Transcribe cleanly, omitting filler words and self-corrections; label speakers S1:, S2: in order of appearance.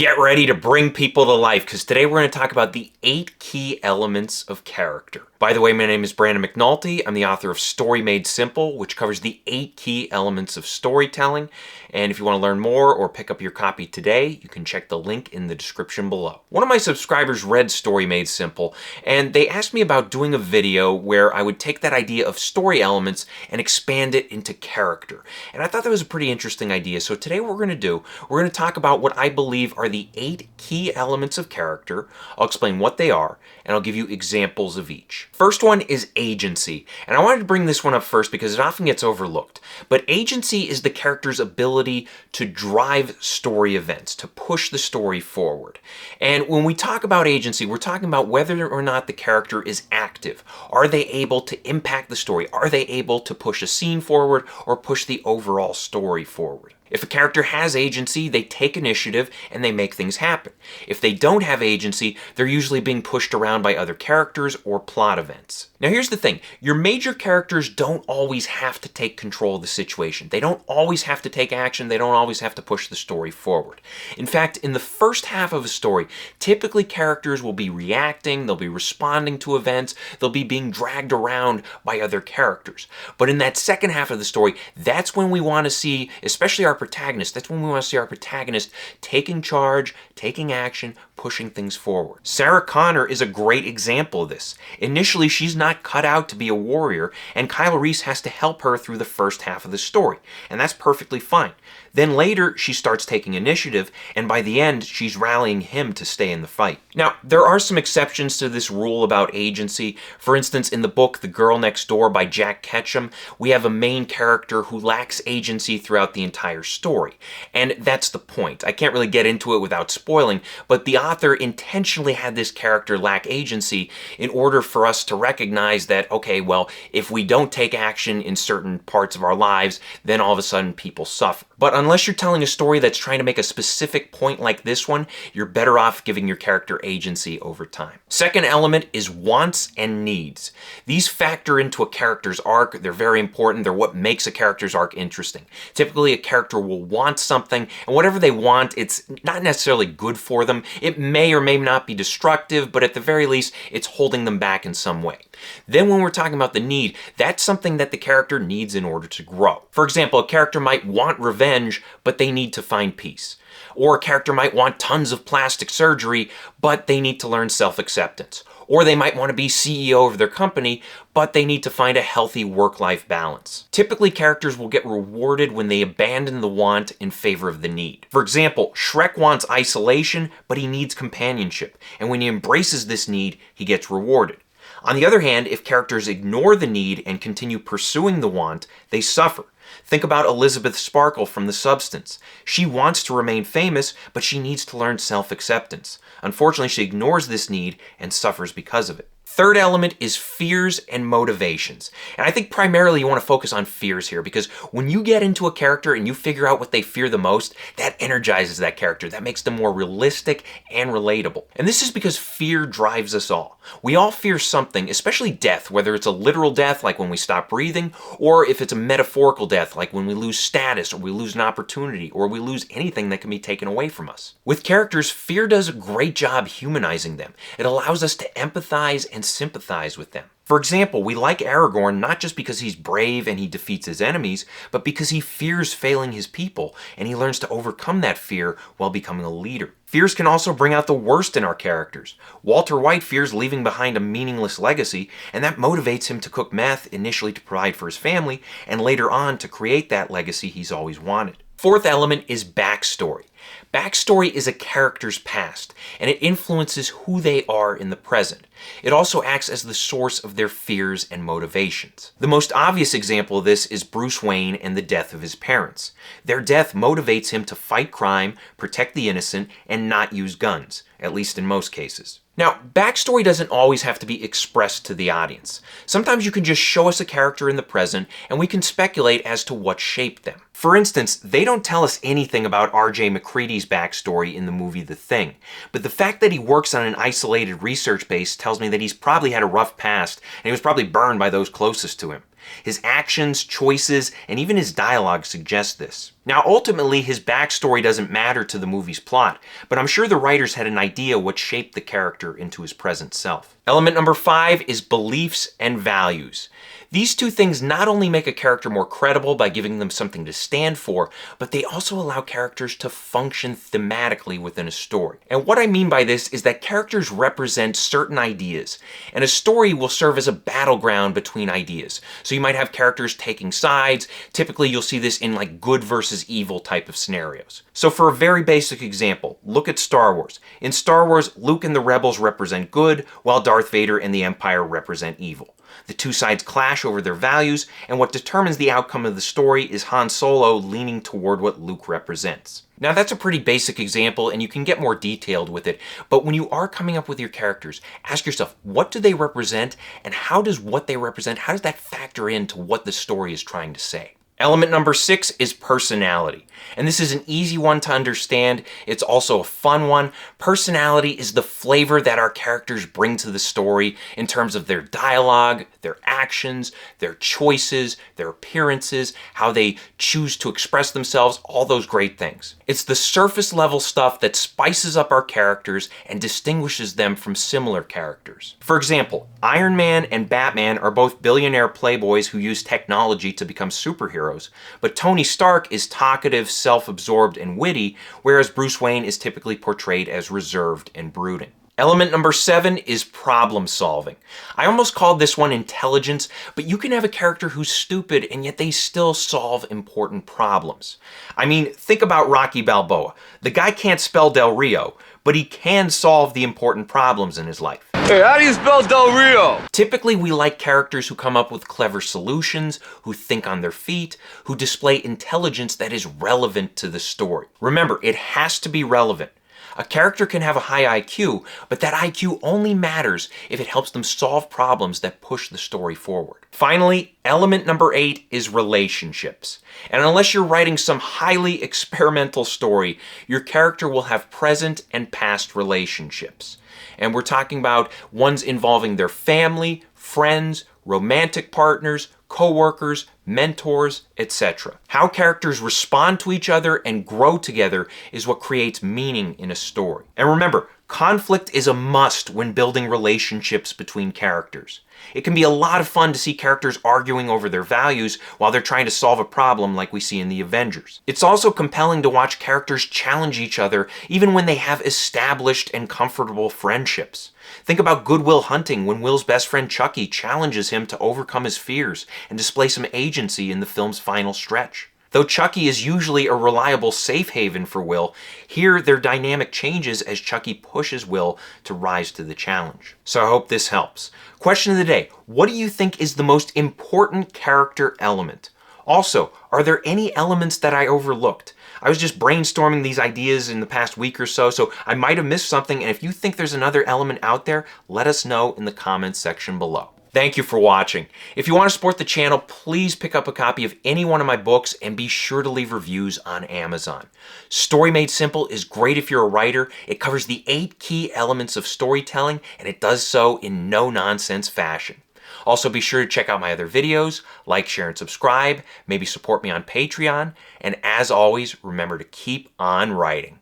S1: Get ready to bring people to life, because today we're going to talk about the 8 key elements of character. By the way, my name is Brandon McNulty. I'm the author of Story Made Simple, which covers the 8 key elements of storytelling. And if you want to learn more or pick up your copy today, you can check the link in the description below. One of my subscribers read Story Made Simple, and they asked me about doing a video where I would take that idea of story elements and expand it into character. And I thought that was a pretty interesting idea. So today what we're going to talk about what I believe are the 8 key elements of character. I'll explain what they are, and I'll give you examples of each. First one is agency, and I wanted to bring this one up first because it often gets overlooked. But agency is the character's ability to drive story events, to push the story forward. And when we talk about agency, we're talking about whether or not the character is active. Are they able to impact the story? Are they able to push a scene forward or push the overall story forward? If a character has agency, they take initiative and they make things happen. If they don't have agency, they're usually being pushed around by other characters or plot events. Now here's the thing, your major characters don't always have to take control of the situation. They don't always have to take action, they don't always have to push the story forward. In fact, in the first half of a story, typically characters will be reacting, they'll be responding to events, they'll be being dragged around by other characters. But in that second half of the story, that's when we want to see, especially our protagonist, that's when we want to see our protagonist taking charge, taking action, pushing things forward. Sarah Connor is a great example of this. Initially, she's not cut out to be a warrior, and Kyle Reese has to help her through the first half of the story, and that's perfectly fine. Then later, she starts taking initiative, and by the end, she's rallying him to stay in the fight. Now, there are some exceptions to this rule about agency. For instance, in the book The Girl Next Door by Jack Ketchum, we have a main character who lacks agency throughout the entire story. And that's the point. I can't really get into it without spoiling, but the author intentionally had this character lack agency in order for us to recognize that, okay, well, if we don't take action in certain parts of our lives, then all of a sudden people suffer. But unless you're telling a story that's trying to make a specific point like this one, you're better off giving your character agency over time. Second element is wants and needs. These factor into a character's arc. They're very important. They're what makes a character's arc interesting. Typically, a character will want something, and whatever they want, it's not necessarily good for them. It may or may not be destructive, but at the very least, it's holding them back in some way. Then when we're talking about the need, that's something that the character needs in order to grow. For example, a character might want revenge, but they need to find peace. Or a character might want tons of plastic surgery, but they need to learn self-acceptance. Or they might want to be CEO of their company, but they need to find a healthy work-life balance. Typically, characters will get rewarded when they abandon the want in favor of the need. For example, Shrek wants isolation, but he needs companionship. And when he embraces this need, he gets rewarded. On the other hand, if characters ignore the need and continue pursuing the want, they suffer. Think about Elizabeth Sparkle from The Substance. She wants to remain famous, but she needs to learn self-acceptance. Unfortunately, she ignores this need and suffers because of it. Third element is fears and motivations. And I think primarily you want to focus on fears here, because when you get into a character and you figure out what they fear the most, that energizes that character. That makes them more realistic and relatable. And this is because fear drives us all. We all fear something, especially death, whether it's a literal death like when we stop breathing, or if it's a metaphorical death like when we lose status or we lose an opportunity or we lose anything that can be taken away from us. With characters, fear does a great job humanizing them. It allows us to empathize and sympathize with them. For example, we like Aragorn not just because he's brave and he defeats his enemies, but because he fears failing his people, and he learns to overcome that fear while becoming a leader. Fears can also bring out the worst in our characters. Walter White fears leaving behind a meaningless legacy, and that motivates him to cook meth, initially to provide for his family, and later on to create that legacy he's always wanted. Fourth element is backstory. Backstory is a character's past, and it influences who they are in the present. It also acts as the source of their fears and motivations. The most obvious example of this is Bruce Wayne and the death of his parents. Their death motivates him to fight crime, protect the innocent, and not use guns, at least in most cases. Now, backstory doesn't always have to be expressed to the audience. Sometimes you can just show us a character in the present, and we can speculate as to what shaped them. For instance, they don't tell us anything about R.J. McCready's backstory in the movie The Thing, but the fact that he works on an isolated research base tells me that he's probably had a rough past, and he was probably burned by those closest to him. His actions, choices, and even his dialogue suggest this. Now, ultimately, his backstory doesn't matter to the movie's plot, but I'm sure the writers had an idea what shaped the character into his present self. Element number 5 is beliefs and values. These two things not only make a character more credible by giving them something to stand for, but they also allow characters to function thematically within a story. And what I mean by this is that characters represent certain ideas, and a story will serve as a battleground between ideas. So you might have characters taking sides. Typically, you'll see this in like good versus evil type of scenarios. So for a very basic example, look at Star Wars. In Star Wars, Luke and the Rebels represent good, while Darth Vader and the Empire represent evil. The two sides clash over their values, and what determines the outcome of the story is Han Solo leaning toward what Luke represents. Now that's a pretty basic example, and you can get more detailed with it, but when you are coming up with your characters, ask yourself, what do they represent, and how does what they represent, how does that factor into what the story is trying to say? Element number 6 is personality. And this is an easy one to understand. It's also a fun one. Personality is the flavor that our characters bring to the story in terms of their dialogue, their actions, their choices, their appearances, how they choose to express themselves, all those great things. It's the surface level stuff that spices up our characters and distinguishes them from similar characters. For example, Iron Man and Batman are both billionaire playboys who use technology to become superheroes, but Tony Stark is talkative, self-absorbed, and witty, whereas Bruce Wayne is typically portrayed as reserved and brooding. Element number 7 is problem solving. I almost called this one intelligence, but you can have a character who's stupid and yet they still solve important problems. I mean, think about Rocky Balboa. The guy can't spell Del Rio, but he can solve the important problems in his life.
S2: Hey, how do you spell Del Rio?
S1: Typically, we like characters who come up with clever solutions, who think on their feet, who display intelligence that is relevant to the story. Remember, it has to be relevant. A character can have a high IQ, but that IQ only matters if it helps them solve problems that push the story forward. Finally, element number 8 is relationships. And unless you're writing some highly experimental story, your character will have present and past relationships. And we're talking about ones involving their family, friends, romantic partners, co-workers, mentors, etc. How characters respond to each other and grow together is what creates meaning in a story. And remember, conflict is a must when building relationships between characters. It can be a lot of fun to see characters arguing over their values while they're trying to solve a problem like we see in the Avengers. It's also compelling to watch characters challenge each other even when they have established and comfortable friendships. Think about Good Will Hunting when Will's best friend Chucky challenges him to overcome his fears and display some agency in the film's final stretch. Though Chucky is usually a reliable safe haven for Will, here their dynamic changes as Chucky pushes Will to rise to the challenge. So I hope this helps. Question of the day, what do you think is the most important character element? Also, are there any elements that I overlooked? I was just brainstorming these ideas in the past week or so I might have missed something, and if you think there's another element out there, let us know in the comments section below. Thank you for watching. If you want to support the channel, please pick up a copy of any one of my books and be sure to leave reviews on Amazon. Story Made Simple is great if you're a writer. It covers the 8 key elements of storytelling, and it does so in no-nonsense fashion. Also, be sure to check out my other videos, like, share, and subscribe, maybe support me on Patreon, and as always, remember to keep on writing.